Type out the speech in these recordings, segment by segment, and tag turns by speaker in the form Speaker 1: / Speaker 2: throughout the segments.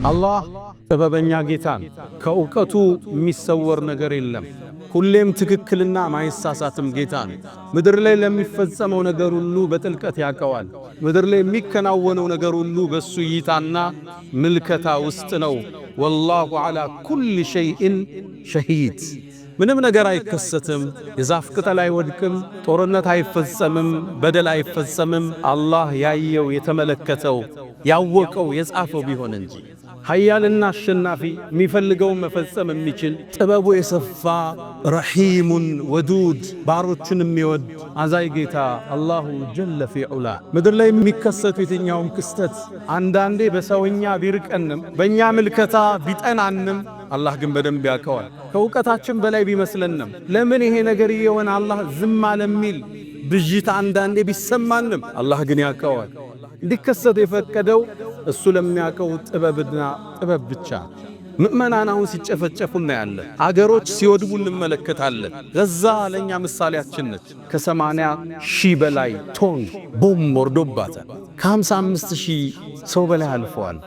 Speaker 1: አላህ ጥበበኛ ጌታ ነው። ከእውቀቱ የሚሰወር ነገር የለም። ሁሌም ትክክልና ማይሳሳትም ጌታ ነው። ምድር ላይ ለሚፈጸመው ነገር ሁሉ በጥልቀት ያቀዋል። ምድር ላይ የሚከናወነው ነገር ሁሉ በሱ እይታና ምልከታ ውስጥ ነው። ወላሁ ዐላ ኩሊ ሸይኢን ሸሂድ። ምንም ነገር አይከሰትም፣ የዛፍ ቅጠል አይወድቅም፣ ጦርነት አይፈጸምም፣ በደል አይፈጸምም አላህ ያየው የተመለከተው ያወቀው የጻፈው ቢሆን እንጂ። ኃያልና አሸናፊ የሚፈልገውን መፈጸም የሚችል ጥበቡ የሰፋ ረሒሙን ወዱድ ባሮቹን የሚወድ አዛይ ጌታ አላሁ ጀለ ፊ ዑላ። ምድር ላይ የሚከሰቱ የትኛውም ክስተት አንዳንዴ በሰውኛ ቢርቀንም በእኛ ምልከታ ቢጠናንም አላህ ግን በደንብ ያውቀዋል። ከእውቀታችን በላይ ቢመስለንም ለምን ይሄ ነገር የሆነ አላህ ዝም አለ የሚል ብዥታ አንዳንዴ ቢሰማንም አላህ ግን ያውቀዋል። እንዲከሰት የፈቀደው እሱ ለሚያውቀው ጥበብና ጥበብ ብቻ። ምእመናን አሁን ሲጨፈጨፉ እናያለን። አገሮች ሲወድቡ እንመለከታለን። ገዛ ለኛ ምሳሌያችን ነች። ከ80 ሺህ በላይ ቶን ቦምብ ወርዶባታል። ከ55 ሺህ ሰው በላይ አልፈዋል።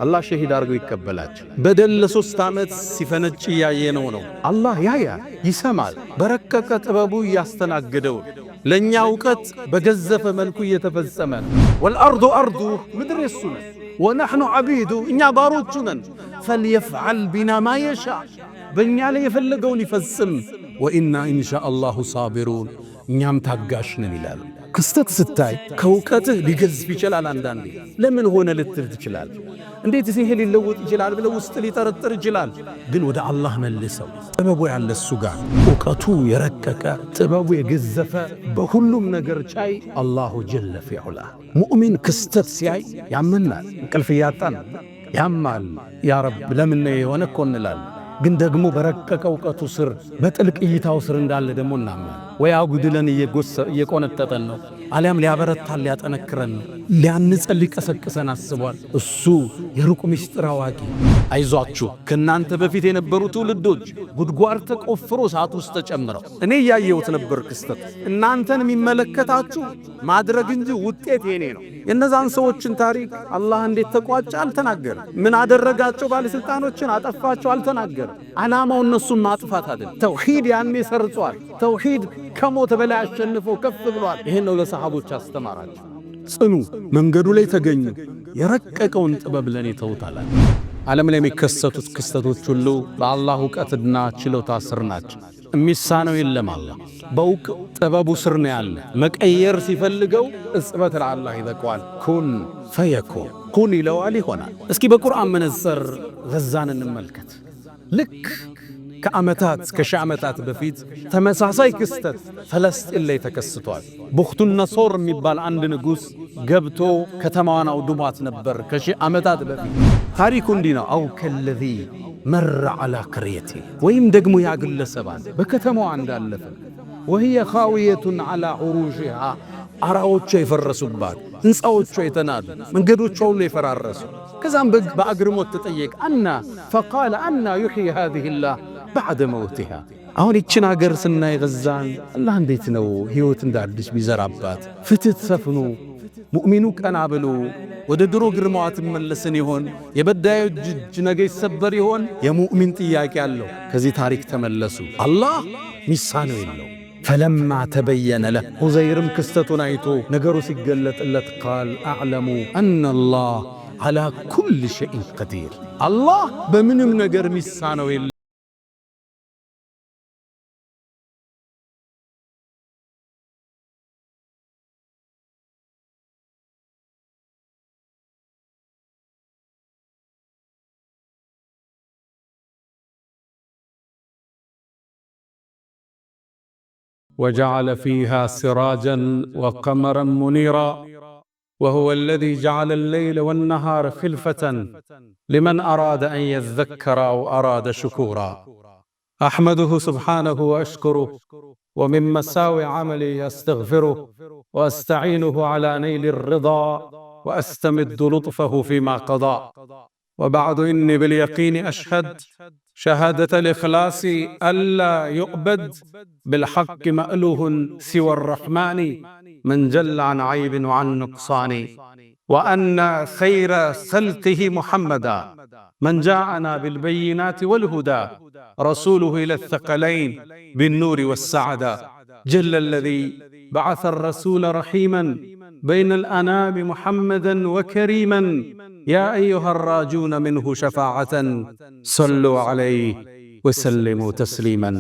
Speaker 1: አላህ ሸሂድ አድርገው ይቀበላቸው። በደል ለ3 ዓመት ሲፈነጭ እያየነው ነው። አላህ ያያል፣ ይሰማል። በረቀቀ ጥበቡ እያስተናገደው ለኛ እውቀት በገዘፈ መልኩ እየተፈጸመ ነው። ወልአርዱ አርዱ ምድር የሱ ነን፣ ወነሕኑ ዓቢዱ እኛ ባሮቹ ነን። ፈልየፍዓል ቢና ማ የሻ በእኛ ላይ የፈለገውን ይፈጽም። ወኢና ኢንሻአላሁ ሳቢሩን እኛም ታጋሽ ነን ይላል። ክስተት ስታይ ከእውቀትህ ሊገዝፍ ይችላል። አንዳንዴ ለምን ሆነ ልትል ትችላል። እንዴት ይሄ ሊለወጥ ይችላል ብለው ውስጥ ሊጠረጥር ይችላል። ግን ወደ አላህ መልሰው። ጥበቡ ያለ እሱ ጋር፣ እውቀቱ የረቀቀ ጥበቡ የገዘፈ በሁሉም ነገር ቻይ አላሁ ጀለ ፊ ዑላ። ሙእሚን ክስተት ሲያይ ያመናል። እንቅልፍ እያጣን ያማል። ያ ረብ ለምን የሆነ እኮ እንላለን። ግን ደግሞ በረቀቀ እውቀቱ ስር በጥልቅ እይታው ስር እንዳለ ደግሞ እናምናል። ወይ አጉድለን እየቆነጠጠን ነው፣ አሊያም ሊያበረታን ሊያጠነክረን ነው፣ ሊያንጸን ሊቀሰቅሰን አስቧል። እሱ የሩቅ ምስጢር አዋቂ። አይዟችሁ ከእናንተ በፊት የነበሩ ትውልዶች ጉድጓድ ተቆፍሮ እሳት ውስጥ ተጨምረው እኔ እያየሁት ነበር ክስተት። እናንተን የሚመለከታችሁ ማድረግ እንጂ ውጤት የኔ ነው። የእነዛን ሰዎችን ታሪክ አላህ እንዴት ተቋጨ አልተናገርም። ምን አደረጋቸው? ባለሥልጣኖችን አጠፋቸው አልተናገርም። ዓላማው እነሱን ማጥፋት አይደለም። ተውሂድ ያኔ ሰርጿል። ተውሂድ ከሞት በላይ አሸንፎ ከፍ ብሏል። ይሄን ነው ለሰሃቦች አስተማራቸው። ጽኑ፣ መንገዱ ላይ ተገኙ፣ የረቀቀውን ጥበብ ለኔ ተውታል። ዓለም ላይ የሚከሰቱት ክስተቶች ሁሉ በአላህ ዕውቀትና ችሎታ ስር ናቸው። የሚሳነው የለም። አላህ በእውቅ ጥበቡ ስር ነው ያለ። መቀየር ሲፈልገው እጽበት ለአላህ ይበቃዋል። ኩን ፈየኩን፣ ኩን ይለዋል ይሆናል። እስኪ በቁርአን መነጽር ገዛን እንመልከት። ልክ ከዓመታት ከሺህ ዓመታት በፊት ተመሳሳይ ክስተት ፈለስጢን ላይ ተከስቷል። ቡኽቱን ነሶር የሚባል አንድ ንጉሥ ገብቶ ከተማዋን አውድሟት ነበር ከሺህ ዓመታት በፊት። ታሪኩ እንዲህ ነው። አው ከለዚ መረ ዓላ ቅርየቲ፣ ወይም ደግሞ ያ ግለሰባን በከተማዋ እንዳለፈ ወህየ ኻዊየቱን ዓላ ዑሩሽሃ፣ አራዎቿ የፈረሱባት፣ ሕንፃዎቿ የተናዱ፣ መንገዶቿ ሁሉ የፈራረሱ። ከዛም በአግርሞት ተጠየቅ አና ፈቃለ አና ዩሕይ ሃዚሂላህ ባዕደ መውቲሃ። አሁን ይችን አገር ስናይ ገዛን አላህ እንዴት ነው ሕይወት እንዳዲስ ቢዘራባት፣ ፍትህ ሰፍኖ ሙእሚኑ ቀና ብሎ ወደ ድሮ ግርማዋ ትመለስን ይሆን? የበዳዮች እጅ ነገ ይሰበር ይሆን? የሙእሚን ጥያቄ አለው። ከዚህ ታሪክ ተመለሱ። አላህ ሚሳነው የለው። ፈለማ ተበየነ ለህ፣ ዑዘይርም ክስተቱን አይቶ ነገሩ ሲገለጥለት ቃል አዕለሙ አነላህ ዓላ ኩል ሸይን ቀዲር፣ አላህ በምንም ነገር ሚሳነው የለ። وجعل فيها سراجا وقمرا منيرا وهو الذي جعل الليل والنهار خلفة لمن أراد أن يذكر أو أراد شكورا. أحمده سبحانه وأشكره، ومن مساوي عملي أستغفره وأستعينه على نيل الرضا وأستمد لطفه فيما قضى. وبعد إني باليقين أشهد شهادة الإخلاص ألا يؤبد بالحق مألوه سوى الرحمن من جل عن عيب وعن نقصان. وأن خير خلقه محمدا من جاءنا بالبينات والهدى رسوله إلى الثقلين بالنور والسعادة جل الذي بعث الرسول رحيما بين الأنام محمدا وكريما يا أيها الراجون منه شفاعة صلوا عليه وسلموا تسليما.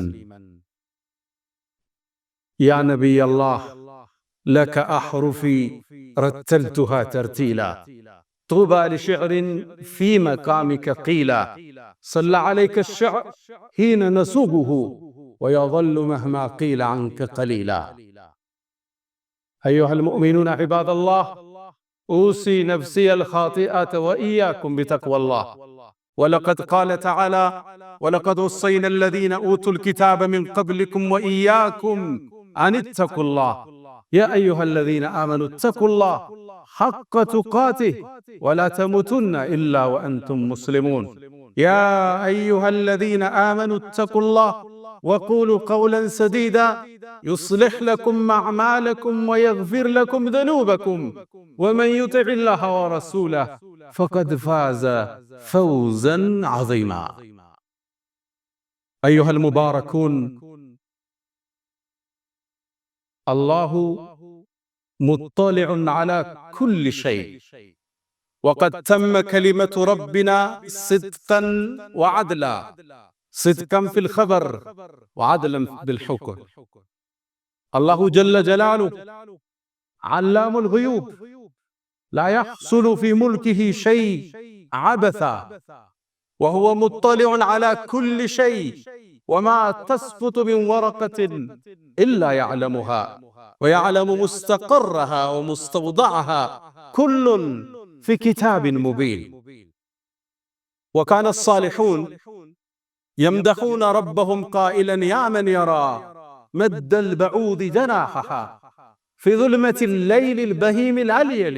Speaker 1: يا نبي الله لك أحرفي رتلتها ترتيلا طوبى لشعر في مقامك قيلا صلى عليك الشعر حين نسوقه ويظل مهما قيل عنك قليلا. أيها المؤمنون عباد الله أوصي نفسي الخاطئة وإياكم بتقوى الله. ولقد قال تعالى ولقد وصينا الذين أوتوا الكتاب من قبلكم وإياكم أن اتقوا الله يا أيها الذين آمنوا اتقوا الله حق تقاته ولا تموتن إلا وأنتم مسلمون. يا أيها الذين آمنوا اتقوا الله وقولوا قولا سديدا يصلح لكم أعمالكم ويغفر لكم ذنوبكم ومن يطع الله ورسوله فقد فاز فوزا عظيما. أيها المباركون الله مطلع على كل شيء وقد تم كلمة ربنا صدقا وعدلا صدقا في الخبر وعدلا بالحكم. الله جل جلاله علام الغيوب لا يحصل في ملكه شيء عبثا وهو مطلع على كل شيء وما تسقط من ورقة إلا يعلمها ويعلم مستقرها ومستودعها كل في كتاب مبين. وكان الصالحون يمدحون ربهم قائلا يا من يرى مد البعوض جناحها في ظلمة الليل البهيم العليل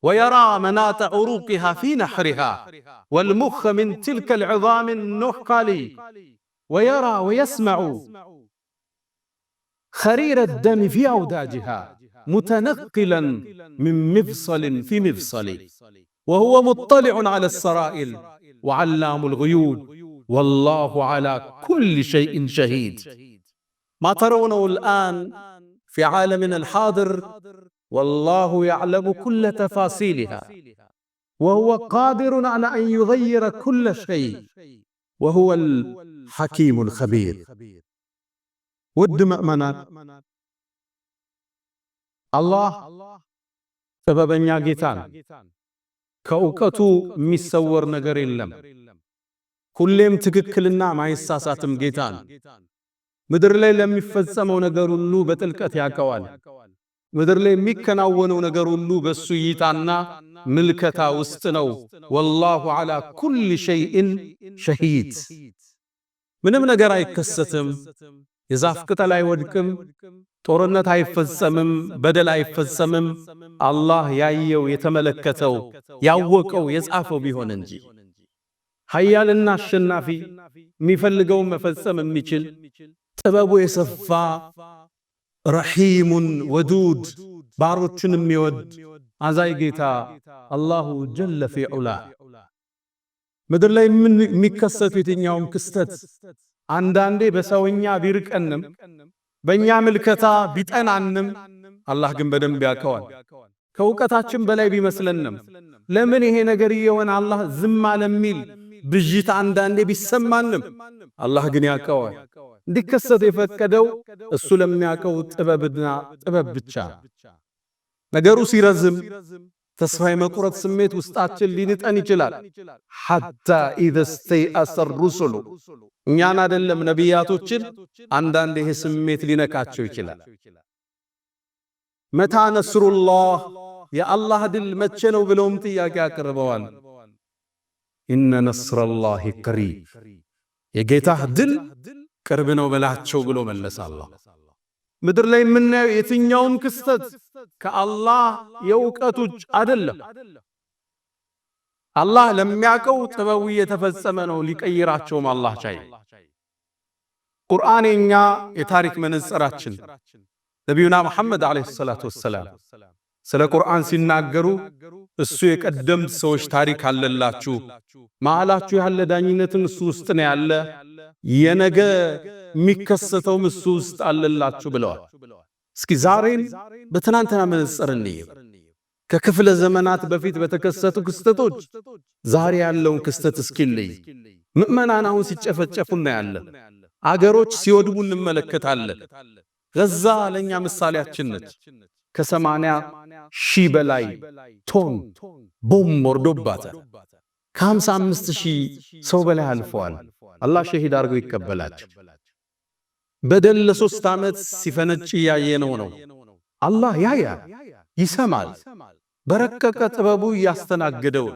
Speaker 1: ويرى مناط عروقها في نحرها والمخ من تلك العظام النحل ويرى ويسمع خرير الدم في أوداجها متنقلا من مفصل في مفصل وهو مطلع على السرائر وعلام الغيوب والله على كل شيء شهيد. ما ترونه الآن في عالمنا الحاضر والله يعلم كل تفاصيلها وهو قادر على أن يغير كل شيء وهو الحكيم الخبير. ود مؤمنات الله ጥበበኛ ጌታ ነው። ከእውቀቱ የሚሰወር ነገር የለም። ሁሌም ትክክልና ማይሳሳትም ጌታ ነው። ምድር ላይ ለሚፈጸመው ነገር ሁሉ በጥልቀት ያውቀዋል። ምድር ላይ የሚከናወነው ነገር ሁሉ በሱ እይታና ምልከታ ውስጥ ነው። ወላሁ ዐላ ኩሊ ሸይእን ሸሂድ። ምንም ነገር አይከሰትም። የዛፍ ቅጠል አይወድቅም። ጦርነት አይፈጸምም። በደል አይፈጸምም። አላህ ያየው የተመለከተው ያወቀው የጻፈው ቢሆን እንጂ ኃያልና አሸናፊ የሚፈልገውን መፈጸም የሚችል ጥበቡ የሰፋ ረሂሙን ወዱድ ባሮችን የሚወድ አዛይ ጌታ አላሁ ጀለ ፊ ዑላ። ምድር ላይ የሚከሰቱ የትኛውም ክስተት አንዳንዴ በሰውኛ ቢርቀንም በእኛ ምልከታ ቢጠናንም አላህ ግን በደንብ ያውቀዋል። ከእውቀታችን በላይ ቢመስለንም ለምን ይሄ ነገር እየሆነ አላህ ዝም አለ የሚል ብዥታ አንዳንዴ ቢሰማንም አላህ ግን ያውቀዋል። እንዲከሰት የፈቀደው እሱ ለሚያውቀው ጥበብና ጥበብ ብቻ። ነገሩ ሲረዝም ተስፋ የመቁረጥ ስሜት ውስጣችን ሊንጠን ይችላል። ሐታ ኢዘ ስተይአሰ ሩሱሉ እኛን አይደለም ነቢያቶችን አንዳንዴ ይሄ ስሜት ሊነካቸው ይችላል። መታ ነስሩላህ የአላህ ድል መቼ ነው ብለውም ጥያቄ አቅርበዋል። ኢነ ነስረላሂ ቀሪብ የጌታህ ድል ቅርብ ነው በላቸው ብሎ መለሰ አላህ። ምድር ላይ የምናየው የትኛውም ክስተት ከአላህ የእውቀት ውጭ አይደለም። አላህ ለሚያውቀው ጥበቡ የተፈጸመ ነው። ሊቀይራቸውም አላህ ቻይ። ቁርአን የኛ የታሪክ መነጽራችን። ነቢዩና መሐመድ አለይሂ ሰላቱ ወሰላም ስለ ቁርአን ሲናገሩ እሱ የቀደምት ሰዎች ታሪክ አለላችሁ። መሃላችሁ ያለ ዳኝነትን እሱ ውስጥ ነው ያለ፣ የነገ የሚከሰተውም እሱ ውስጥ አለላችሁ ብለዋል። እስኪ ዛሬን በትናንትና መነጽር እንየው። ከክፍለ ዘመናት በፊት በተከሰቱ ክስተቶች ዛሬ ያለውን ክስተት እስኪልይ። ምእመናን አሁን ሲጨፈጨፉ እናያለን። አገሮች ሲወድሙ እንመለከታለን። ገዛ ለኛ ምሳሌያችን ነች። ከ80,000 በላይ ቶን ቦምብ ወርዶባታል። ከ55,000 ሰው በላይ አልፈዋል። አላህ ሸሂድ አድርጎ ይቀበላቸው። በደል ለ3 ዓመት ሲፈነጭ እያየነው ነው። አላህ ያያል፣ ይሰማል። በረቀቀ ጥበቡ እያስተናገደው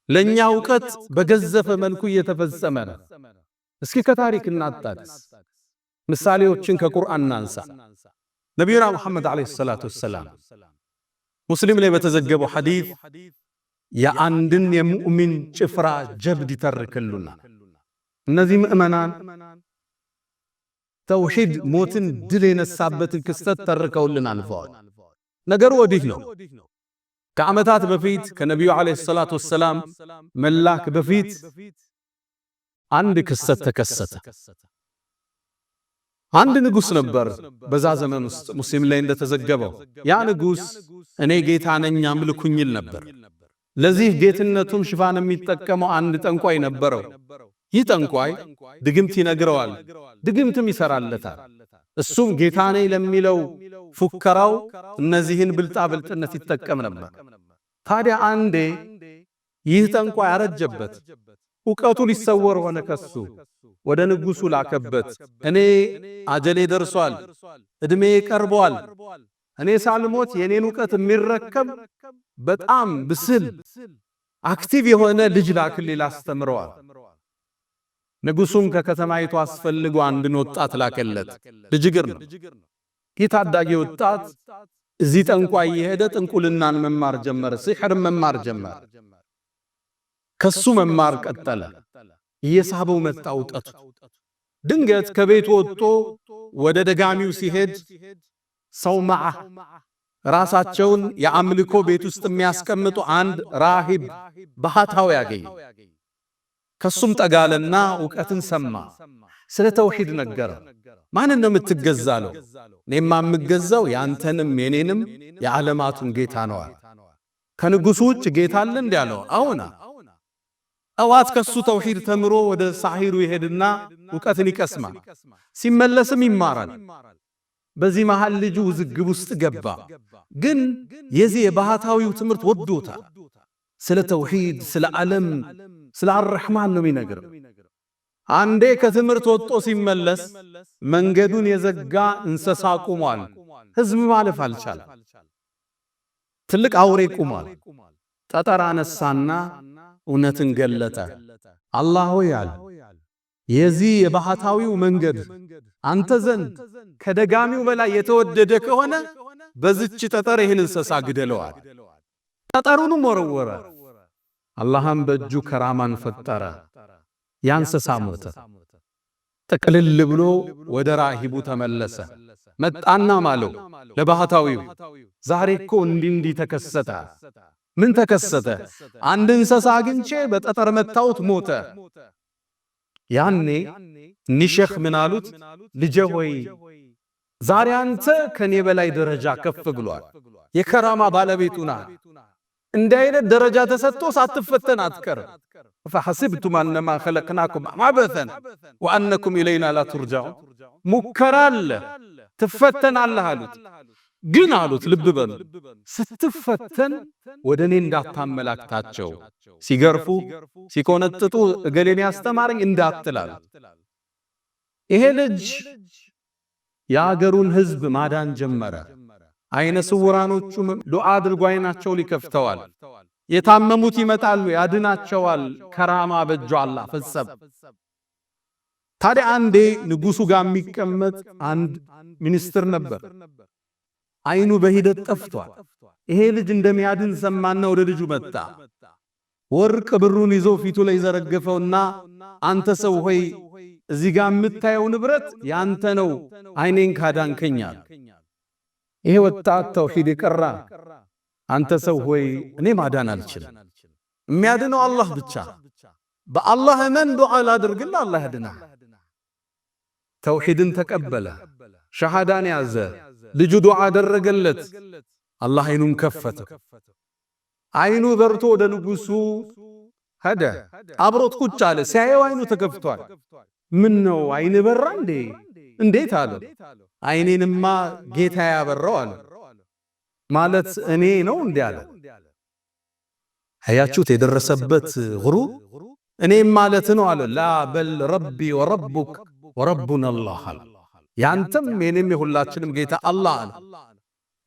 Speaker 1: ለኛ ዕውቀት በገዘፈ መልኩ እየተፈጸመ ነው። እስኪ ከታሪክ እናጣቅስ፣ ምሳሌዎችን ከቁርአን እናንሳ። ነቢዩና ሙሐመድ ዓለይሂ ሰላቱ ወሰላም ሙስሊም ላይ በተዘገበው ሐዲስ የአንድን የሙእሚን ጭፍራ ጀብድ ይተርክሉና እነዚህ ምእመናን ተውሂድ ሞትን ድል የነሳበትን ክስተት ተርከውልን አልፈዋል። ነገሩ ወዲህ ነው። ከዓመታት በፊት ከነቢዩ ዓለይሂ ሰላቱ ወሰላም መላክ በፊት አንድ ክስተት ተከሰተ። አንድ ንጉሥ ነበር በዛ ዘመን ውስጥ ሙስሊም ላይ እንደተዘገበው። ያ ንጉሥ እኔ ጌታ ነኝ አምልኩኝ ይል ነበር። ለዚህ ጌትነቱም ሽፋን የሚጠቀመው አንድ ጠንቋይ ነበረው። ይህ ጠንቋይ ድግምት ይነግረዋል፣ ድግምትም ይሰራለታል። እሱም ጌታ ነኝ ለሚለው ፉከራው እነዚህን ብልጣብልጥነት ይጠቀም ነበር። ታዲያ አንዴ ይህ ጠንቋይ አረጀበት፣ ዕውቀቱ ሊሰወር ሆነ ከሱ። ወደ ንጉሡ ላከበት። እኔ አጀሌ ደርሷል፣ ዕድሜ ቀርቧል፣ እኔ ሳልሞት የኔን ዕውቀት የሚረከብ በጣም ብስል አክቲቭ የሆነ ልጅ ላክልኝ ላስተምረዋል። ንጉሡም ከከተማይቱ አስፈልጎ አንድን ወጣት ላከለት። ልጅ እግር ነው። ይህ ታዳጊ ወጣት እዚህ ጠንቋይ የሄደ ጥንቁልናን መማር ጀመረ፣ ሲሕርን መማር ጀመረ። ከሱ መማር ቀጠለ። እየሳበው መጣ ዕውቀቱ። ድንገት ከቤቱ ወጥቶ ወደ ደጋሚው ሲሄድ ሰውመዓ ራሳቸውን የአምልኮ ቤት ውስጥ የሚያስቀምጡ አንድ ራሂብ ባህታዊ ያገኘ። ከሱም ጠጋለና ዕውቀትን ሰማ። ስለ ተውሂድ ነገረ። ማንን ነው የምትገዛለው? እኔማ የምገዛው ያንተንም የኔንም የዓለማቱን ጌታ ነው። ከንጉሡ ውጭ ጌታ አለ እንዴ አለው። አዎና። ጠዋት ከሱ ተውሂድ ተምሮ ወደ ሳሂሩ ይሄድና ዕውቀትን ይቀስማል። ሲመለስም ይማራል። በዚህ መሃል ልጁ ውዝግብ ውስጥ ገባ። ግን የዚህ የባህታዊው ትምህርት ወዶታል። ስለ ተውሂድ፣ ስለ ዓለም፣ ስለ አርሕማን ነው የሚነግረው። አንዴ ከትምህርት ወጥቶ ሲመለስ መንገዱን የዘጋ እንስሳ ቁሟል። ሕዝብ ማለፍ አልቻለም። ትልቅ አውሬ ቁሟል። ጠጠር አነሳና እውነትን ገለጠ። አላህ ሆይ አለ፣ የዚህ የባህታዊው መንገድ አንተ ዘንድ ከደጋሚው በላይ የተወደደ ከሆነ በዚች ጠጠር ይህን እንስሳ ግደለዋል። ጠጠሩንም ወረወረ። አላህም በእጁ ከራማን ፈጠረ። ያ እንስሳ ሞተ። ጥቅልል ብሎ ወደ ራሂቡ ተመለሰ። መጣና ማለው ለባህታዊው፣ ዛሬ እኮ እንዲህ ተከሰተ። ምን ተከሰተ? አንድ እንስሳ አግኝቼ በጠጠር መታውት ሞተ። ያኔ ኒሸኽ ምን አሉት? ልጄ ሆይ ዛሬ አንተ ከኔ በላይ ደረጃ ከፍ ብሏል። የከራማ ባለቤቱና እንዲህ አይነት ደረጃ ተሰጥቶ ሳትፈተን አትቀርም። ፈሐሲብቱም አነማ ኸለቅናኩም አበሰን ወአነኩም ኢለይና ላ ቱርጃዑን። ሙከራ አለ፣ ትፈተናለህ አሉት። ግን አሉት ልብ በሉ፣ ስትፈተን ወደ እኔ እንዳታመላክታቸው፣ ሲገርፉ ሲቆነጥጡ እገሌን ያስተማረኝ እንዳትላል። ይሄ ልጅ የአገሩን ሕዝብ ማዳን ጀመረ። አይነ ስውራኖቹም ዱዓ አድርጎ አይናቸውን ይከፍተዋል። የታመሙት ይመጣሉ፣ ያድናቸዋል። ከራማ በእጁ አላህ ፈጸመ። ታዲያ አንዴ ንጉሡ ጋር የሚቀመጥ አንድ ሚኒስትር ነበር። አይኑ በሂደት ጠፍቷል። ይሄ ልጅ እንደሚያድን ሰማና ወደ ልጁ መጣ። ወርቅ ብሩን ይዞ ፊቱ ላይ ዘረገፈውና አንተ ሰው ሆይ እዚህ ጋር የምታየው ንብረት ያንተ ነው፣ አይኔን ካዳንከኛል። ይሄ ወጣት ተውሂድ ይቀራ አንተ ሰው ሆይ እኔ ማዳን አልችልም፣ የሚያድነው አላህ ብቻ። በአላህ እመን፣ ዱዓ ላድርግልህ፣ አላህ ያድናል። ተውሂድን ተቀበለ፣ ሸሃዳን ያዘ፣ ልጁ ዱዓ አደረገለት። አላህ አይኑን ከፈተ። አይኑ በርቶ ወደ ንጉሱ ሄደ። አብሮት ቁጭ አለ። ሲያየው አይኑ ተከፍቷል። ምን ነው አይን በራ እንዴ? እንዴት አለ። አይኔንማ ጌታ ያበራው አለ። ማለት እኔ ነው እንዴ አለ። አያችሁት የደረሰበት ጉሩር። እኔም ማለት ነው አለ። ላ በል ረቢ ወረቡክ ወረቡና አላህ አለ። ያንተም የኔም የሁላችንም ጌታ አላህ አለ።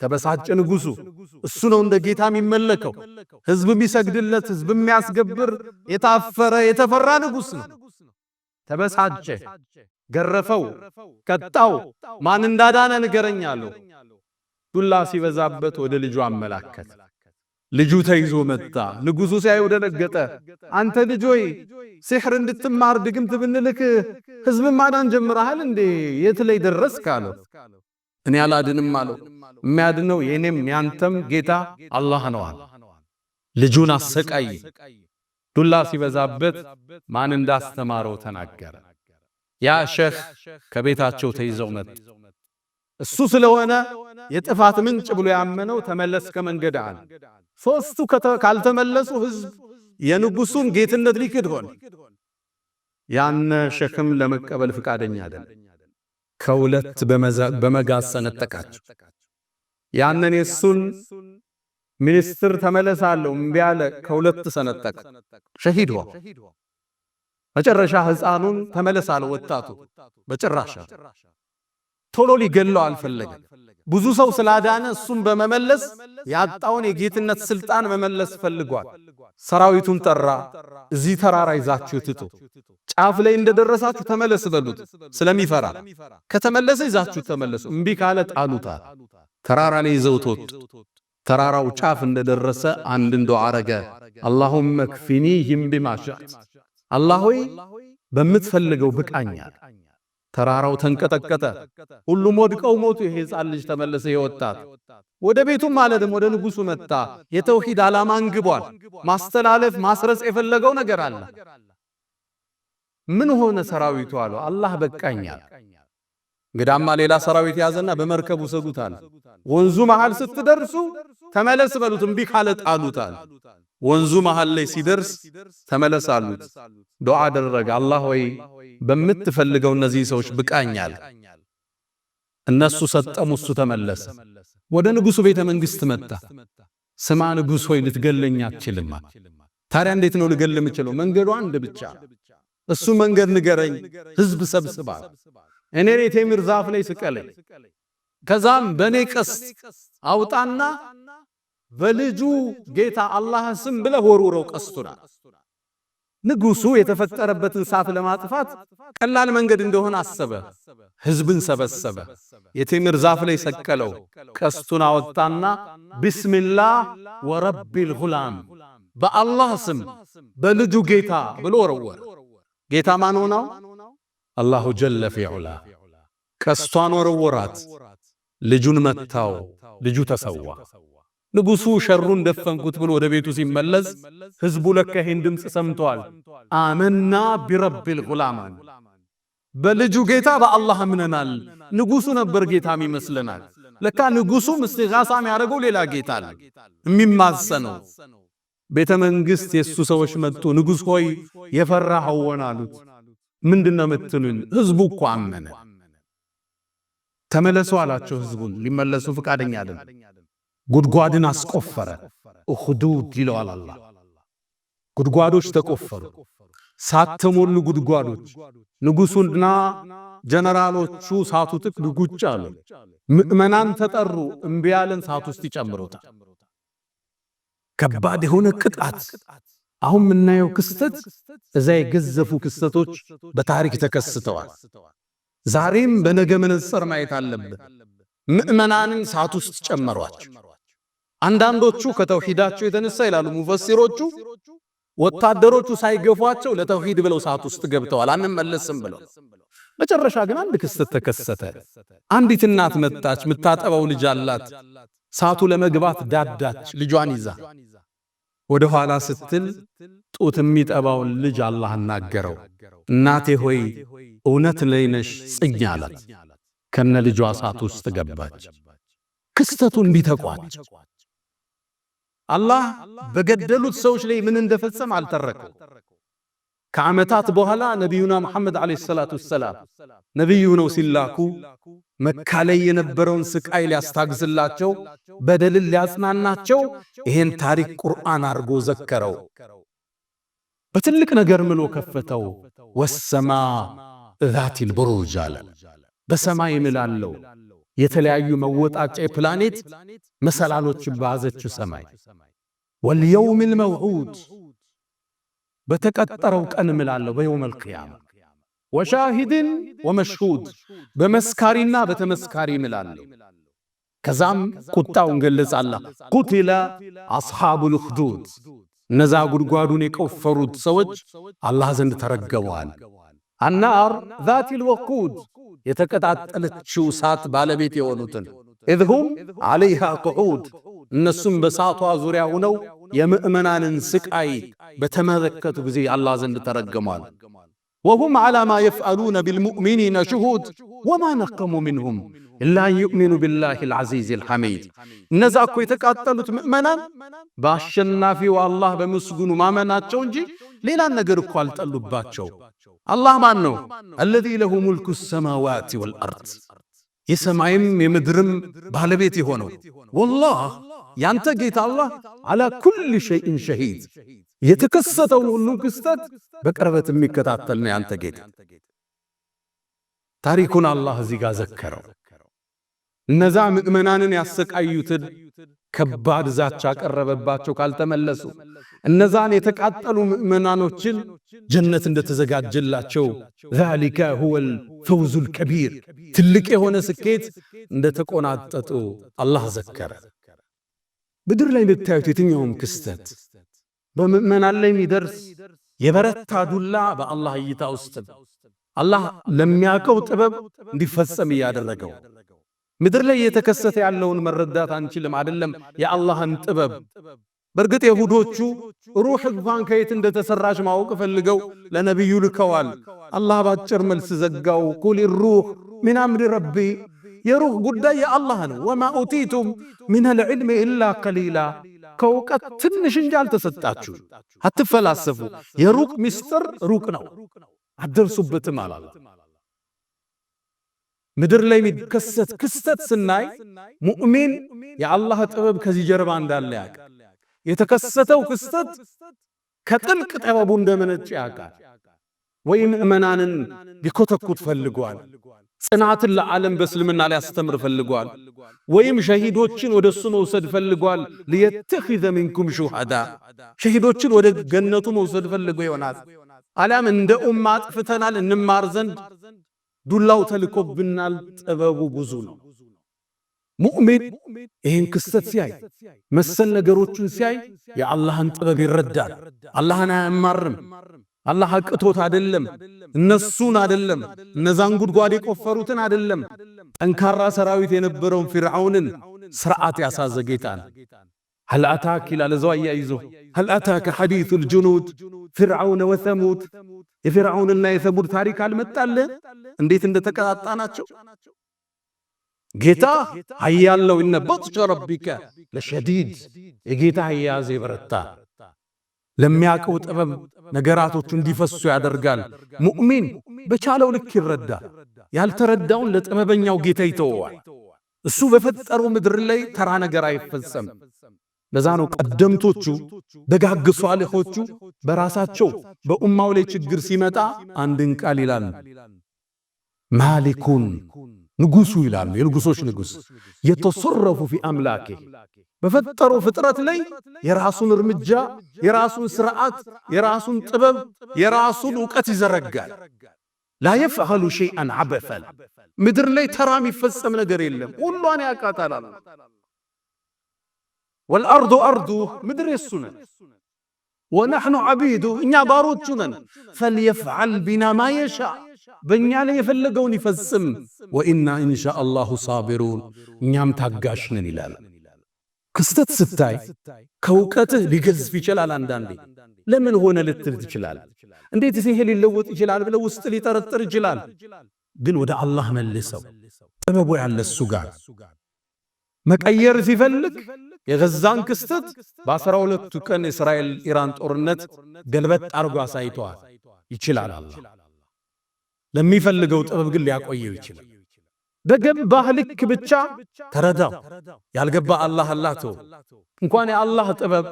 Speaker 1: ተበሳጨ ንጉሱ። እሱ ነው እንደ ጌታ የሚመለከው፣ ህዝብ የሚሰግድለት፣ ህዝብ የሚያስገብር፣ የታፈረ የተፈራ ንጉስ ነው። ተበሳጨ፣ ገረፈው፣ ቀጣው። ማን እንዳዳነ ንገረኝ አለው። ዱላ ሲበዛበት ወደ ልጁ አመላከተ። ልጁ ተይዞ መጣ። ንጉሱ ሲያየው ደነገጠ። አንተ ልጅ ሆይ ሲሕር እንድትማር ድግምት ብንልክ ህዝብ ማዳን ጀምረሃል እንዴ? የት ላይ ደረስክ አለው። እኔ አላድንም አለው። የሚያድነው የኔም ያንተም ጌታ አላህ ነው አለ። ልጁን አሰቃይ። ዱላ ሲበዛበት ማን እንዳስተማረው ተናገረ። ያ ሼኽ ከቤታቸው ተይዘው መጡ። እሱ ስለሆነ የጥፋት ምንጭ ብሎ ያመነው ተመለስ ከመንገድ አለ። ሶስቱ ካልተመለሱ ህዝብ የንጉሱን ጌትነት ሊክድ ሆነ። ያነ ሼኽም ለመቀበል ፍቃደኛ አይደለም። ከሁለት በመጋዝ ሰነጠቃቸው። ያንን የሱን ሚኒስትር ተመለሳለሁ እምቢ አለ። ከሁለት ሰነጠቀ። ሸሂድ ሆነ። መጨረሻ ህፃኑን ተመለሳለሁ ወጣቱ በጭራሽ ቶሎ ሊገለው አልፈለገም። ብዙ ሰው ስላዳነ እሱም በመመለስ ያጣውን የጌትነት ስልጣን መመለስ ፈልጓል። ሰራዊቱን ጠራ። እዚህ ተራራ ይዛችሁ ትቱ፣ ጫፍ ላይ እንደደረሳችሁ ተመለስ በሉት ስለሚፈራ። ከተመለሰ ይዛችሁ ተመለሱ፣ እምቢ ካለ ጣሉታል። ተራራ ላይ ይዘውት ወጡ። ተራራው ጫፍ እንደደረሰ አንድን ዱዓ አረገ። አላሁመ ክፊኒሂም ቢማ ሸእት፣ አላህ ሆይ በምትፈልገው ብቃኛል። ተራራው ተንቀጠቀጠ። ሁሉም ወድቀው ሞቱ። ይሄ ሕፃን ልጅ ተመለሰ። የወጣት ወደ ቤቱም ማለትም ወደ ንጉሱ መጣ። የተውሂድ ዓላማ አንግቧል። ማስተላለፍ ማስረጽ የፈለገው ነገር አለ። ምን ሆነ ሰራዊቱ አለው። አላህ በቃኛል። እንግዳማ ሌላ ሰራዊት ያዘና በመርከቡ ሰዱታል። ወንዙ መሃል ስትደርሱ ተመለስ በሉት፣ እምቢ ካለ ጣሉታል። ወንዙ መሃል ላይ ሲደርስ ተመለስ አሉት። ዱዓ አደረገ። አላህ ሆይ በምትፈልገው እነዚህ ሰዎች ብቃኛል። እነሱ ሰጠሙ፣ እሱ ተመለሰ። ወደ ንጉሱ ቤተ መንግስት መጣ። ስማ ንጉሥ ሆይ ልትገለኝ አትችልም። ታዲያ እንዴት ነው ልገል የምችለው? መንገዱ አንድ ብቻ፣ እሱ መንገድ ንገረኝ። ህዝብ ሰብስባል። እኔ ቴምር ዛፍ ላይ ስቀለኝ፣ ከዛም በኔ ቀስት አውጣና በልጁ ጌታ አላህ ስም ብለህ ወርውረው ቀስቱና። ንጉሱ የተፈጠረበትን ሳት ለማጥፋት ቀላል መንገድ እንደሆነ አሰበ። ህዝብን ሰበሰበ። የቴምር ዛፍ ላይ ሰቀለው። ቀስቱን አወጣና ቢስሚላህ ወረቢል ጉላም፣ በአላህ ስም በልጁ ጌታ ብሎ ወረወረ። ጌታ ማን ሆነው? አላሁ ጀለ ፊዑላ። ቀስቷን ወረወራት። ልጁን መታው። ልጁ ተሰዋ። ንጉሱ ሸሩን ደፈንኩት ብሎ ወደ ቤቱ ሲመለስ ህዝቡ ለካ ይህን ድምፅ ሰምተዋል። አመና ቢረቢል ጉላም፣ በልጁ ጌታ በአላህ አምነናል። ንጉሱ ነበር ጌታም ይመስለናል። ለካ ንጉሱም እስቲጋሳ የሚያደርገው ሌላ ጌታ አለ የሚማጸነው። ቤተ መንግስት የሱ ሰዎች መጡ። ንጉሥ ሆይ የፈራኸው ሆነ አሉት። ምንድነው የምትሉን? ህዝቡ እኮ አመነ። ተመለሱ አላቸው። ህዝቡን ሊመለሱ ፍቃደኛ አይደለም። ጉድጓድን አስቆፈረ። ኡኽዱድ ይለዋል አላህ። ጉድጓዶች ተቆፈሩ። ሳተሞሉ ጉድጓዶች። ንጉሱና ጀነራሎቹ ሳቱ ጥቅ ጉጭ አሉ። ምእመናን ተጠሩ። እምቢ ያለን ሳት ውስጥ ይጨምሩታል። ከባድ የሆነ ቅጣት። አሁን የምናየው ክስተት እዛ የገዘፉ ክስተቶች በታሪክ ተከስተዋል። ዛሬም በነገ መነጽር ማየት አለብን። ምእመናንን ሳት ውስጥ ጨመሯቸው። አንዳንዶቹ ከተውሂዳቸው የተነሳ ይላሉ ሙፈሲሮቹ፣ ወታደሮቹ ሳይገፏቸው ለተውሂድ ብለው ሳት ውስጥ ገብተዋል፣ አንመለስም ብለው። መጨረሻ ግን አንድ ክስተት ተከሰተ። አንዲት እናት መጣች። የምታጠባው ልጅ አላት። ሳቱ ለመግባት ዳዳች ልጇን ይዛ ወደ ኋላ ስትል ጡት የሚጠባውን ልጅ አላህ አናገረው። እናቴ ሆይ እውነት ላይ ነሽ ጽኝ አላት። ከነ ልጇ ሳት ውስጥ ገባች። ክስተቱን ቢተቋጭ አላህ በገደሉት ሰዎች ላይ ምን እንደፈጸም አልተረከው። ከዓመታት በኋላ ነቢዩና መሐመድ ዓለይሂ ሰላቱ ወሰላም ነቢዩ ነው ሲላኩ መካ ላይ የነበረውን ስቃይ ሊያስታግስላቸው በደልን ሊያጽናናቸው ይሄን ታሪክ ቁርአን አርጎ ዘከረው። በትልቅ ነገር ምሎ ከፈተው። ወሰማ ዛቲል ቡሩጅ አለ። በሰማይ ምላለው የተለያዩ መወጣጫ ፕላኔት መሰላሎች ባዘች ሰማይ። ወልየውሚል መውዑድ በተቀጠረው ቀን ምላለው በየውመል ቂያማ። ወሻሂድን ወመሽሁድ በመስካሪና በተመስካሪ ምላለው። ከዛም ቁጣውን ገለጸ አላህ። ቁቲለ አስሓቡል ኡኽዱድ እነዛ ጉድጓዱን የቆፈሩት ሰዎች አላህ ዘንድ ተረገመዋል። አናር ዛቲል ወቁድ የተቀጣጠለችው እሳት ባለቤት የሆኑትን ኢዝሁም ዓለይሃ ቁዑድ እነሱም በሳቷ ዙሪያ ሆነው የምእመናንን ስቃይ በተመለከቱ ጊዜ አላህ ዘንድ ተረገሟል። ወሁም ዓላ ማ የፍዐሉነ ቢልሙእሚኒነ ሹሁድ ወማ ነቀሙ ሚንሁም ኢላ አን ዩእሚኑ ቢላሂል ዐዚዚል ሐሚድ። እነዛ እኮ የተቃጠሉት ምእመናን በአሸናፊው አላህ በምስጉኑ ማመናቸው እንጂ ሌላን ነገር እኮ አልጠሉባቸው። አላህ ማን ነው? አለዚ ለሁ ሙልኩ ሰማዋት ወልአርድ የሰማይም የምድርም ባለቤት የሆነው ወላህ ያንተ ጌታ አላህ አላ ኩል ሸይእን ሸሂድ የተከሰተውን ሁሉ ክስተት በቅርበት የሚከታተል ነው ያንተ ጌታ። ታሪኩን አላህ እዚህ ጋር ዘከረው። እነዛ ምእመናንን ያሰቃዩትን ከባድ ዛቻ ቀረበባቸው ካልተመለሱ። እነዛን የተቃጠሉ ምእመናኖችን ጀነት እንደተዘጋጀላቸው ዛሊከ ሁወል ፈውዙል ከቢር ትልቅ የሆነ ስኬት እንደተቆናጠጡ አላህ ዘከረ። ምድር ላይ የምታዩት የትኛውም ክስተት በምእመናን ላይ የሚደርስ የበረታ ዱላ በአላህ እይታ ውስጥ አላህ ለሚያውቀው ጥበብ እንዲፈጸም እያደረገው። ምድር ላይ የተከሰተ ያለውን መረዳት አንችልም፣ አይደለም የአላህን ጥበብ። በእርግጥ የሁዶቹ ሩህ እንኳን ከየት እንደተሰራች ማወቅ ፈልገው ለነቢዩ ልከዋል። አላህ ባጭር መልስ ዘጋው። ቁል ሩህ ሚን አምሪ ረቢ የሩህ ጉዳይ የአላህ ነው። ወማ ኡቲቱም ሚነል ዒልሚ ኢላ ቀሊላ ከእውቀት ትንሽ እንጂ አልተሰጣችሁ። አትፈላሰፉ። የሩቅ ምስጢር ሩቅ ነው፣ አትደርሱበትም አላላ። ምድር ላይ የሚከሰት ክስተት ስናይ ሙእሚን የአላህ ጥበብ ከዚህ ጀርባ እንዳለ ያውቃል። የተከሰተው ክስተት ከጥልቅ ጥበቡ እንደመነጨ ያውቃል። ወይም ምእመናንን ሊኮተኩት ፈልጓል። ጽናትን ለዓለም በእስልምና ሊያስተምር ፈልጓል። ወይም ሸሂዶችን ወደሱ መውሰድ ፈልጓል። ሊየተኺዘ ሚንኩም ሹሃዳ ሸሂዶችን ወደ ገነቱ መውሰድ ፈልጎ ይሆናል። አሊያም እንደ ኡማ አጥፍተናል እንማር ዘንድ ዱላው ተልኮብናል። ጥበቡ ብዙ ነው። ሙእሚን ይህን ክስተት ሲያይ መሰል ነገሮችን ሲያይ የአላህን ጥበብ ይረዳል። አላህን አያማርም። አላህ አቅቶት አይደለም፣ እነሱን አይደለም፣ እነዛን ጉድጓድ የቆፈሩትን አይደለም፣ ጠንካራ ሰራዊት የነበረውን ፊርዓውንን ስርዓት ያሳዘ ጌታ ነው። هل أتاك ይላል እዛው አያይዞ هل أتاك حديث الجنود فرعون وثمود የፊርዓውንና የሰሙድ ታሪክ አልመጣልህ እንዴት እንደተቀጣጣናቸው። ጌታ ኃያለው እነ በጥሸ ረቢከ ለሸዲድ የጌታ ኃያዝ ይበረታ። ለሚያውቀው ጥበብ ነገራቶቹ እንዲፈሱ ያደርጋል። ሙእሚን በቻለው ልክ ይረዳል። ያልተረዳውን ለጥበበኛው ጌታ ይተወዋል። እሱ በፈጠረው ምድር ላይ ተራ ነገር አይፈጸም። ለዛ ነው ቀደምቶቹ ደጋግ ሷሊሖቹ በራሳቸው በኡማው ላይ ችግር ሲመጣ አንድን ቃል ይላል፣ ማሊኩን ንጉሱ ይላሉ። የንጉሶች ንጉስ የተሰረፉ ፊ አምላኬ በፈጠረው ፍጥረት ላይ የራሱን እርምጃ፣ የራሱን ስርዓት፣ የራሱን ጥበብ፣ የራሱን ዕውቀት ይዘረጋል። ላ የፍዐሉ ሸይአን ዐበፈን ምድር ላይ ተራ የሚፈጸም ነገር የለም። ሁሏን ያቃታላል። ወልአርዱ አርዱ ምድር የሱ ነን፣ ወነሕኑ ዐቢዱ እኛ ባሮቹ ነን። ፈልየፍዐል ቢና ማ የሻእ በእኛ ላይ የፈለገውን ይፈጽም። ወኢና ኢንሻአላሁ ሳቢሩን እኛም ታጋሽ ነን ይላል። ክስተት ስታይ ከእውቀትህ ሊገዝፍ ይችላል። አንዳንዴ ለምን ሆነ ልትል ትችላል። እንዴት ይሄ ሊለወጥ ይችላል ብለው ውስጥ ሊጠረጥር ይችላል። ግን ወደ አላህ መልሰው ጥበቡ ያለ እሱ ጋር መቀየር ሲፈልግ የገዛን ክስተት በ12ቱ ቀን እስራኤል ኢራን ጦርነት ገልበጥ አርጎ አሳይቷል። ይችላል አላህ ለሚፈልገው ጥበብ ግን ሊያቆየው ይችላል። በገባህ ልክ ብቻ ተረዳው። ያልገባ አላህ ተው። እንኳን የአላህ ጥበብ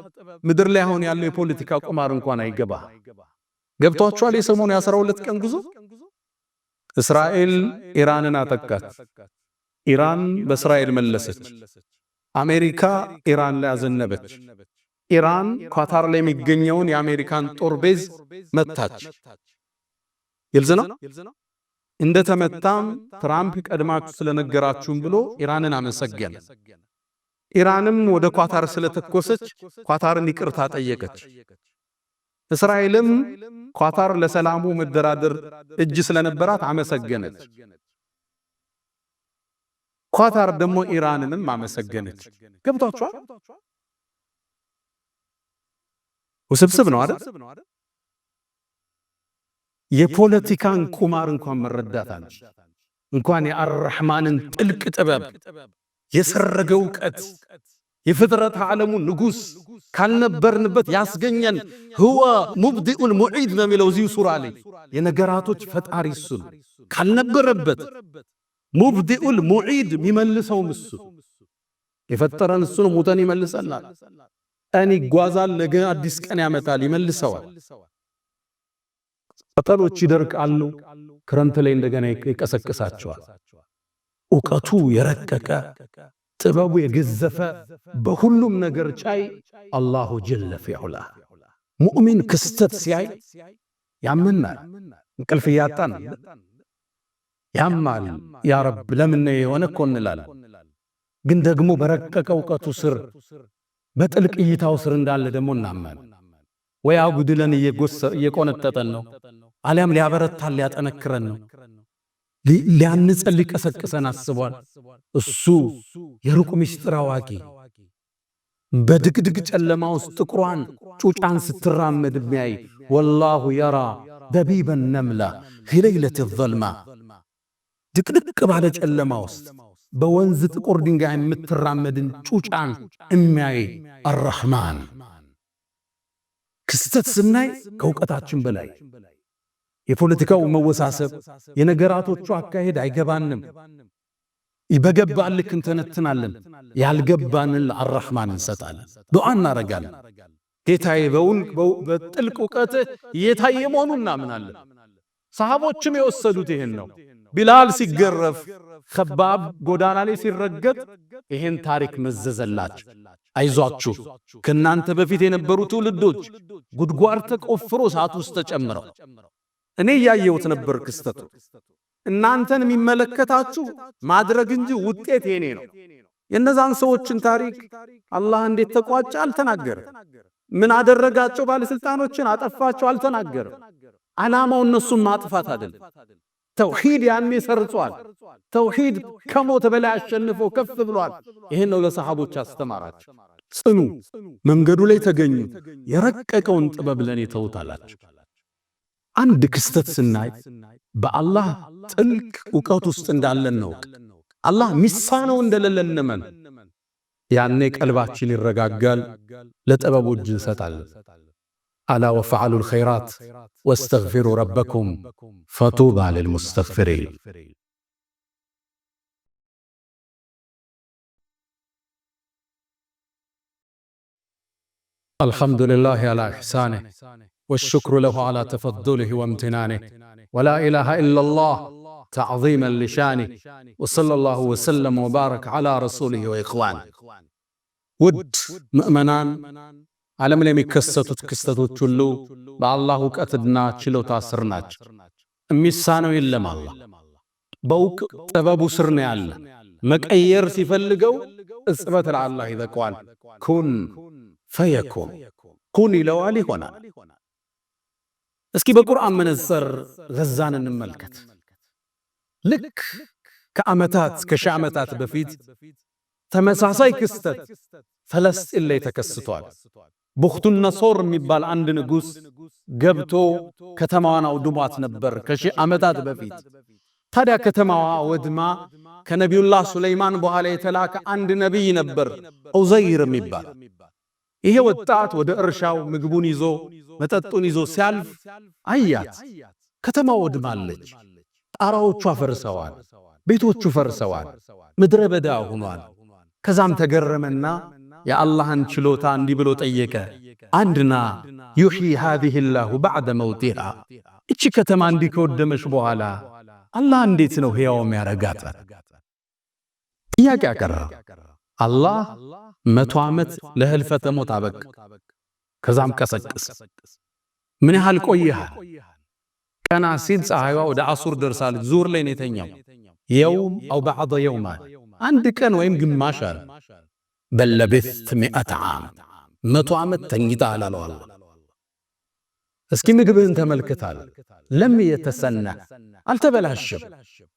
Speaker 1: ምድር ላይ አሁን ያለው የፖለቲካ ቁማር እንኳን አይገባ። ገብቷቸዋል። የሰሞኑ የ12 ቀን ጉዞ እስራኤል ኢራንን አጠቃች። ኢራን በእስራኤል መለሰች። አሜሪካ ኢራን ላይ አዘነበች። ኢራን ኳታር ላይ የሚገኘውን የአሜሪካን ጦር ቤዝ መታች። ይልዝ ነው። እንደተመታም ትራምፕ ቀድማችሁ ስለነገራችሁም ብሎ ኢራንን አመሰገነ። ኢራንም ወደ ኳታር ስለተኮሰች ኳታርን ይቅርታ ጠየቀች። እስራኤልም ኳታር ለሰላሙ መደራደር እጅ ስለነበራት አመሰገነች። ኳታር ደግሞ ኢራንንም አመሰገነች። ገብቷችኋል? ውስብስብ ነው አይደል? የፖለቲካን ቁማር እንኳን መረዳት አለ። እንኳን የአርራህማንን ጥልቅ ጥበብ የሰረገ ዕውቀት የፍጥረት ዓለሙ ንጉስ ካልነበርንበት ያስገኘን ሁወ ሙብዲኡል ሙዒድ ነው የሚለው እዚሁ ሱራ ላይ የነገራቶች ፈጣሪ እሱ ካልነበረበት ሙብዲኡል ሙዒድ የሚመልሰው እሱ የፈጠረን እሱ ነው። ሞተን ይመልሰናል። ቀን ይጓዛል፣ ነገ አዲስ ቀን ያመጣል፣ ይመልሰዋል። ቅጠሎች ይደርቃሉ፣ ክረምት ላይ እንደገና ይቀሰቅሳቸዋል። ዕውቀቱ የረቀቀ ጥበቡ የገዘፈ በሁሉም ነገር ቻይ አላሁ ጀለ ፊዑላ። ሙእሚን ክስተት ሲያይ ያምናል። እንቅልፍ እያጣን ያማል። ያ ረብ ለምን ነው የሆነ እኮ እንላለን። ግን ደግሞ በረቀቀ ዕውቀቱ ስር በጥልቅ እይታው ስር እንዳለ ደግሞ እናመን። ወይ አጉድለን እየቆነጠጠን ነው፣ አሊያም ሊያበረታን ሊያጠነክረን ነው፣ ሊያንጸን ሊቀሰቅሰን አስቧል። እሱ የሩቅ ምስጢር አዋቂ በድቅድቅ ጨለማ ውስጥ ጥቁሯን ጩጫን ስትራመድ የሚያይ ወላሁ የራ ደቢበ ነምላ ፊለይለት ዘልማ ድቅድቅ ባለ ጨለማ ውስጥ በወንዝ ጥቁር ድንጋይ የምትራመድን ጩጫን የሚያይ አርራህማን። ክስተት ስናይ ከእውቀታችን በላይ የፖለቲካው መወሳሰብ የነገራቶቹ አካሄድ አይገባንም። በገባን ልክ እንተነትናለን፣ ያልገባንን ለአርራህማን እንሰጣለን፣ ዱዓ እናረጋለን። ጌታዬ በጥልቅ ዕውቀት እየታየ መሆኑን እናምናለን። ሰሃቦችም የወሰዱት ይሄን ነው። ቢላል ሲገረፍ፣ ከባብ ጎዳና ላይ ሲረገጥ ይሄን ታሪክ መዘዘላችሁ። አይዟችሁ ከናንተ በፊት የነበሩ ትውልዶች ጉድጓድ ተቆፍሮ እሳት ውስጥ ተጨምረው እኔ ያየሁት ነበር ክስተቱ። እናንተን የሚመለከታችሁ ማድረግ እንጂ ውጤት የኔ ነው። የነዛን ሰዎችን ታሪክ አላህ እንዴት ተቋጨ አልተናገረ። ምን አደረጋቸው? ባለስልጣኖችን አጠፋቸው አልተናገረ። ዓላማው እነሱን ማጥፋት አይደለም። ተውሂድ ያኔ ሰርጿል። ተውሂድ ከሞት በላይ አሸንፎ ከፍ ብሏል። ይሄን ነው ለሰሃቦች አስተማራቸው። ጽኑ፣ መንገዱ ላይ ተገኙ፣ የረቀቀውን ጥበብ ለኔ ተውታላችሁ። አንድ ክስተት ስናይ በአላህ ጥልቅ ዕውቀት ውስጥ እንዳለን ነው። አላህ ሚሳነው እንደሌለ እንመን። ያኔ ቀልባችን ይረጋጋል፣ ለጥበቡ እጅ እንሰጣለን። አላ ወፈዓሉል ኸይራት ወስተግፊሩ ረበኩም ፈጡባ ልልሙስተግፊሪን። አልሐምዱሊላህ አላ ኢሕሳኒህ والشكر له على تفضله وامتنانه ولا إله إلا الله تعظيما لشانه وصلى الله وسلم وبارك على رسوله وإخوانه. ود مؤمنان ዓለም ላይ የሚከሰቱት ክስተቶች ሁሉ በአላህ ዕውቀትና ችሎታ ስር ናቸው። የሚሳነው የለም። አላህ በውቅ ጥበቡ ስር ነው ያለ። መቀየር ሲፈልገው እጽበት ለአላህ ይበቃዋል። ኩን ፈየኩን፣ ኩን ይለዋል ይሆናል። እስኪ በቁርአን መነጽር ገዛን እንመልከት። ልክ ከዓመታት ከሺህ ዓመታት በፊት ተመሳሳይ ክስተት ፈለስጢን ላይ ተከስቷል። ቡኽቱን ነሶር የሚባል አንድ ንጉሥ ገብቶ ከተማዋን አውድሟት ነበር ከሺህ ዓመታት በፊት። ታዲያ ከተማዋ ወድማ ከነቢዩላህ ሱለይማን በኋላ የተላከ አንድ ነቢይ ነበር ዑዘይር የሚባል። ይሄ ወጣት ወደ እርሻው ምግቡን ይዞ መጠጡን ይዞ ሲያልፍ አያት። ከተማዋ ወድማለች። ጣራዎቿ ፈርሰዋል፣ ቤቶቹ ፈርሰዋል፣ ምድረ በዳ ሆኗል። ከዛም ተገረመና የአላህን ችሎታ እንዲህ ብሎ ጠየቀ። አንድና ዩሕዪ ሃዚሂላሁ በዕደ መውቲሃ፣ እቺ ከተማ እንዲህ ከወደመች በኋላ አላህ እንዴት ነው ሕያው የሚያረጋት? ጥያቄ አቀረበ። አላህ 100 ዓመት ለህልፈተ ሞት አበቃ። ከዛም ቀሰቅስ። ምን ያህል ቆየሃል? ቀና ሲል ፀሐይዋ ወደ አሱር ደርሳለች። ዙር ላይ ነው የተኛው። የውም አው በዕደ የውም፣ አንድ ቀን ወይም ግማሽ አለ። በል ለቢስት 100 ዓም፣ 100 ዓመት ተኝተሃል አለው አላህ። እስኪ ምግብህን ተመልክታል። ለም የተሰና አልተበላሸም።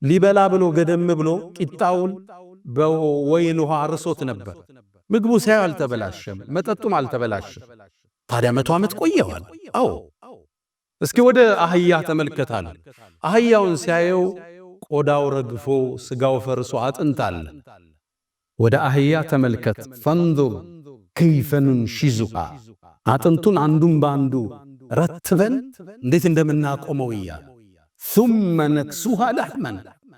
Speaker 1: ሊበላ ብሎ ገደም ብሎ ቂጣውን በወይን ውሃ አርሶት ነበር። ምግቡ ሳይው አልተበላሸም፣ መጠጡም አልተበላሸም። ታዲያ 100 ዓመት ቆየዋል። አዎ። እስኪ ወደ አህያ ተመልከታል። አህያውን ሲያየው ቆዳው ረግፎ ስጋው ፈርሶ አጥንታል። ወደ አህያ ተመልከት። ፈንዙር ከይፈ ኑንሺዙሃ፣ አጥንቱን አንዱን ባንዱ ረትበን እንዴት እንደምናቆመው እያለ ثم نكسوها لحما፣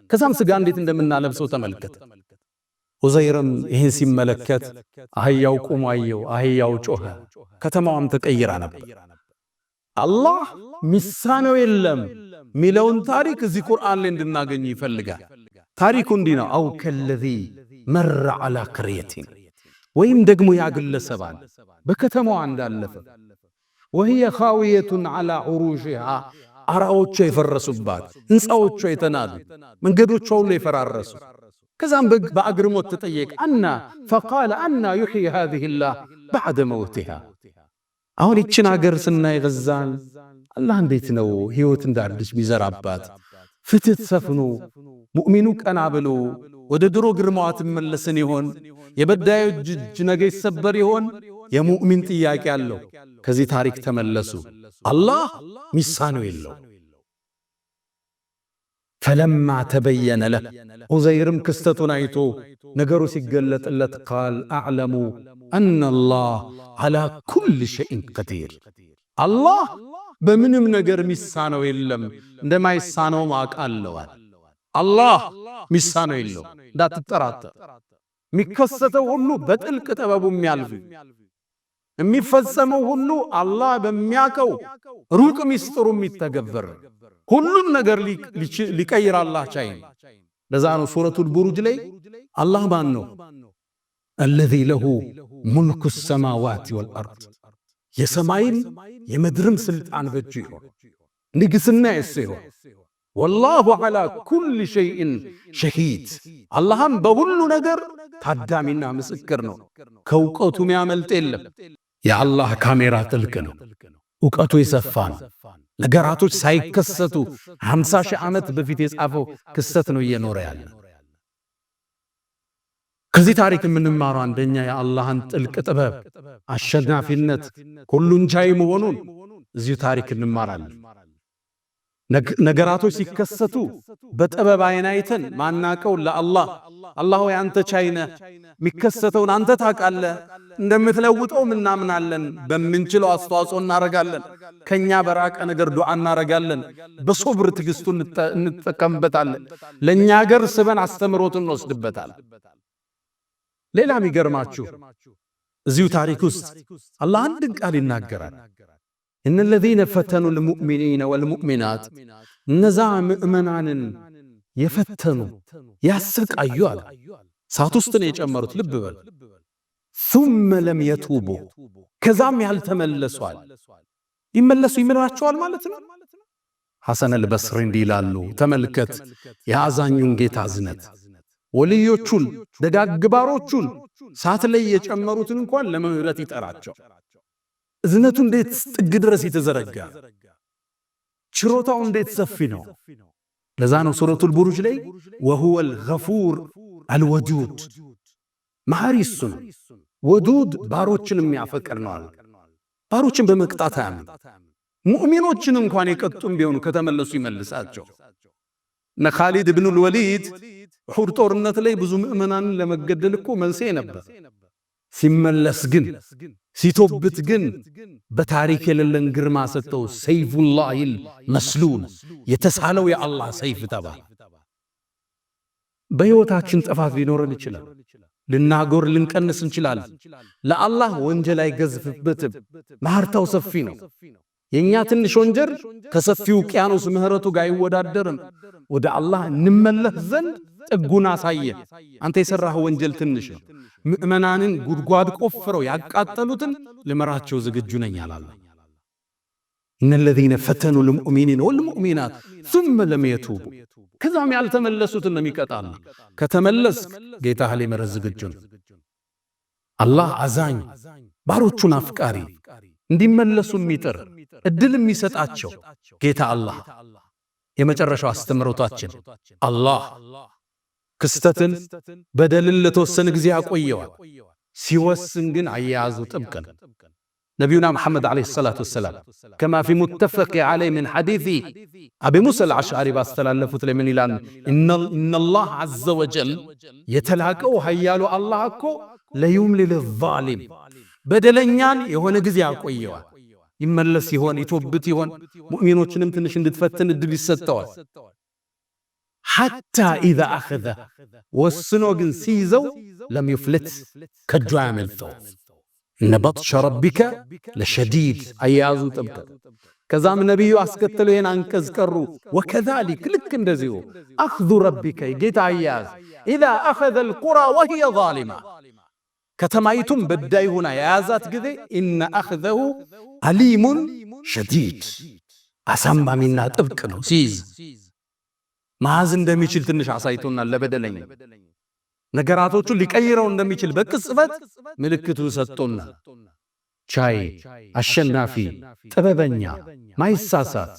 Speaker 1: ከዛም ስጋ እንዴት እንደምናለብሰው ተመልከት። ዑዘይርም ይህን ሲመለከት አህያው ቆሞ አየው። አህያው ጮኸ። ከተማዋም ተቀይራ ነበር። አላህ ሚሳነው የለም ሚለውን ታሪክ እዚህ ቁርአን ላይ እንድናገኝ ይፈልጋል። ታሪኩ እንዲህ ነው። አው ከለዚ መረ ዐላ ቅርየቲን፣ ወይም ደግሞ ያግለሰባል በከተማዋ እንዳለፈ ወህየ ኻዊየቱን ዐላ ዑሩሽሃ፣ አራዎቿ የፈረሱባት፣ ሕንፃዎቿ የተናዱ፣ መንገዶቿ ሁሉ የፈራረሱ። ከዛም በአግርሞት ተጠየቀ። አና ፈቃለ አና ዩሕዪ ሃዚሂላህ በዕደ መውቲሃ። አሁን ይችን አገር ስናይ ገዛን አላህ እንዴት ነው ሕይወት እንዳዲስ ቢዘራባት፣ ፍትህ ሰፍኖ ሙእሚኑ ቀና ብሎ ወደ ድሮ ግርማዋ ትመለስን ይሆን? የበዳዮች እጅ ነገ ይሰበር ይሆን? የሙእሚን ጥያቄ አለው። ከዚህ ታሪክ ተመለሱ። አላህ ሚሳነው የለው። ፈለማ ተበየነ ለህ፣ ዑዘይርም ክስተቱን አይቶ ነገሩ ሲገለጥለት ቃል አዕለሙ አነላህ ዐላ ኩል ሸይን ቀዲር፣ አላህ በምንም ነገር ሚሳነው የለም፣ እንደማይሳነው አውቃለዋል። አላህ ሚሳነው የለው እንዳትጠራጠር። የሚከሰተው ሁሉ በጥልቅ ጥበቡ የሚያልፍ፣ የሚፈጸመው ሁሉ አላህ በሚያቀው ሩቅ ሚስጥሩ የሚተገበር፣ ሁሉም ነገር ሊቀይር አላህ ቻይ። ለዛ ነው ሱረቱል ቡሩጅ ላይ አላህ ማን ነው? አለዚ ለሁ ሙልኩ ሰማዋት ወልአርድ፣ የሰማይም የምድርም ስልጣን በእጁ ይሆን፣ ንግስና የሱ ይሆን። ወላሁ ዐላ ኩል ሸይእን ሸሂድ፣ አላህም በሁሉ ነገር ታዳሚና ምስክር ነው። ከእውቀቱ የሚያመልጥ የለም። የአላህ ካሜራ ጥልቅ ነው፣ እውቀቱ የሰፋ ነው። ነገራቶች ሳይከሰቱ 50 ሺህ ዓመት በፊት የጻፈው ክስተት ነው እየኖረ ያለ። ከዚህ ታሪክ የምንማረው አንደኛ የአላህን ጥልቅ ጥበብ፣ አሸናፊነት፣ ሁሉን ቻይ መሆኑን እዚሁ ታሪክ እንማራለን። ነገራቶች ሲከሰቱ በጥበብ አይን አይተን ማናቀው ለአላህ አላህ ሆይ አንተ ቻይ ነህ፣ የሚከሰተውን አንተ ታውቃለህ፣ እንደምትለውጠው እናምናለን፣ በምንችለው አስተዋጽኦ እናረጋለን፣ ከኛ በራቀ ነገር ዱዓ እናረጋለን፣ በሶብር ትግስቱ እንጠቀምበታለን፣ ለኛ ሀገር ስበን አስተምሮትን እንወስድበታለን። ሌላ የሚገርማችሁ እዚሁ ታሪክ ውስጥ አላህ አንድ ቃል ይናገራል። እነ ለዚነ ፈተኑ ልሙእሚኒነ ወልሙእሚናት፣ እነዛ ምእመናንን የፈተኑ ያሰቃዩ አለ። እሳት ውስጥ ነው የጨመሩት። ልብ በል። ثم لم يتوبوا፣ ከዛም ያልተመለሷል። ይመለሱ ይምራቸዋል ማለት ነው። ሐሰን አልበስሪ እንዲህ ይላሉ፣ ተመልከት የአዛኙን ጌታ እዝነት። ወልዮቹን ደጋግባሮቹን እሳት ላይ የጨመሩትን እንኳን ለምህረት ይጠራቸው። እዝነቱ እንዴት ጥግ ድረስ የተዘረጋ፣ ችሮታው እንዴት ሰፊ ነው። ለዛ ነው ሱረቱል ቡሩጅ ላይ ወሁወል ገፉር አልወዱድ፣ መሐሪ እሱ ነው፣ ወዱድ ባሮችን የሚያፈቅር ነው አለ። ባሮችን በመቅጣት አያምን። ሙእሚኖችን እንኳን የቀጡም ቢሆኑ ከተመለሱ ይመልሳቸው። እነ ኻሊድ ኢብኑ አልወሊድ ኡሁድ ጦርነት ላይ ብዙ ምእመናንን ለመገደል እኮ መልሴ ነበር። ሲመለስ ግን ሲቶብት ግን በታሪክ የሌለን ግርማ ሰጠው። ሰይፉላሂል መስሉል የተሳለው የአላህ ሰይፍ ተባለ። በሕይወታችን ጥፋት ሊኖረን ይችላል። ልናጎር ልንቀንስ እንችላለን። ለአላህ ወንጀል አይገዝፍበትም። ማህርታው ሰፊ ነው። የኛ ትንሽ ወንጀል ከሰፊው ውቅያኖስ ምህረቱ ጋር አይወዳደርም። ወደ አላህ እንመለስ ዘንድ ጥጉን አሳየ። አንተ የሰራህ ወንጀል ትንሽ ነው። ምእመናንን ጉድጓድ ቆፍረው ያቃጠሉትን ልመራቸው ዝግጁ ነኝ አላለ። እነለዚነ ፈተኑ ልሙእሚኒን ወልሙእሚናት ثم لم يتوبوا ከዛም ያልተመለሱትን ነው የሚቀጣል። ከተመለስ ጌታህ ሊምርህ ዝግጁ ነው። አላህ አዛኝ፣ ባሮቹን አፍቃሪ፣ እንዲመለሱ የሚጥር እድል የሚሰጣቸው ጌታ አላህ። የመጨረሻው አስተምሮታችን አላህ ክስተትን በደልን ለተወሰነ ጊዜ ያቆየዋል። ሲወስን ግን አያያዙ ጥብቅ ነው። ነቢዩና መሐመድ ዓለይሂ ሰላቱ ወሰላም ከማ ፊ ሙተፈቅ ዓለይ ምን ሐዲሲ አቢ ሙሳ አልአሽዓሪ ባስተላለፉት ላይ ምን ይላል? ኢነላህ ዐዘ ወጀል የተላቀው ኃያሉ አላህ እኮ ለዩምሊል ዛሊም በደለኛን የሆነ ጊዜ ያቆየዋል። ይመለስ ይሆን ይቶብት ይሆን? ሙእሚኖችንም ትንሽ እንድትፈትን እድል ይሰጠዋል። ሐታ ኢዛ አኸዘ ወስኖ ግን ሲይዘው ለም ዩፍልት ከእጁ አያመልጠው። እነ በጥሸ ረቢከ ለሸዲድ አያያዙ ጥብቅ። ከዛም ነቢዩ አስከተለው ይህን አንቀጽ ቀሩ። ወከዛሊክ ልክ እንደዚሁ አኽዙ ረቢከ ጌታ አያያዝ ኢዛ አኸዘ አልቁራ ወሂየ ዛሊማ ከተማይቱም በዳይ ሆና የያዛት ጊዜ ኢነ አኽዘሁ አሊሙን ሸዲድ አሳማሚና ጥብቅ ነው። ሲይዝ መያዝ እንደሚችል ትንሽ አሳይቶናል። ለበደለኛ ነገራቶቹን ሊቀይረው እንደሚችል በቅጽበት ምልክቱ ሰጥቶናል። ቻይ፣ አሸናፊ፣ ጥበበኛ፣ ማይሳሳት፣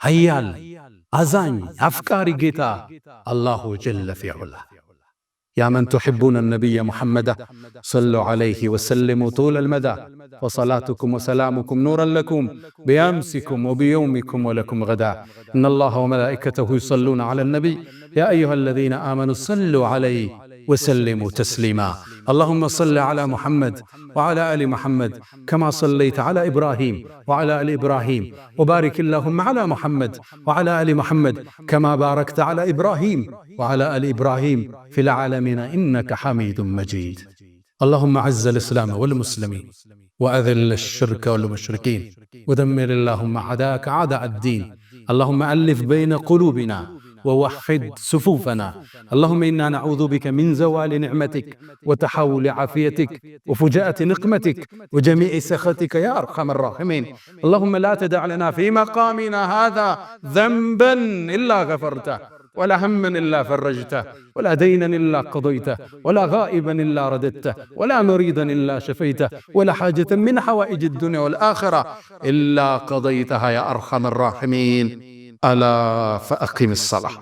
Speaker 1: ኃያል፣ አዛኝ፣ አፍቃሪ ጌታ አላሁ ጀለ ፊዑላ። يا من تحبون النبي محمد صلوا عليه وسلموا طول المدى وصلاتكم وسلامكم نورا لكم بأمسكم وبيومكم ولكم غدا. إن الله وملائكته يصلون على النبي يا أيها الذين آمنوا صلوا عليه وسلموا تسليما. اللهم صل على محمد وعلى آل محمد كما صليت على إبراهيم وعلى آل إبراهيم وبارك اللهم على محمد وعلى آل محمد كما باركت على إبراهيم وعلى آل إبراهيم في العالمين إنك حميد مجيد. اللهم أعز الإسلام والمسلمين وأذل الشرك والمشركين ودمر اللهم أعداءك أعداء الدين. اللهم ألف بين قلوبنا ووحد صفوفنا. اللهم إنا نعوذ بك من زوال نعمتك وتحول عافيتك وفجاءة نقمتك وجميع سخطك يا أرحم الراحمين. اللهم لا تدع لنا في مقامنا هذا ذنبا إلا غفرته ولا هما إلا فرجته ولا دينا إلا قضيته ولا غائبا إلا رددته ولا مريضا إلا شفيته ولا حاجة من حوائج الدنيا والآخرة إلا قضيتها يا أرحم الراحمين. ألا فأقم الصلاة.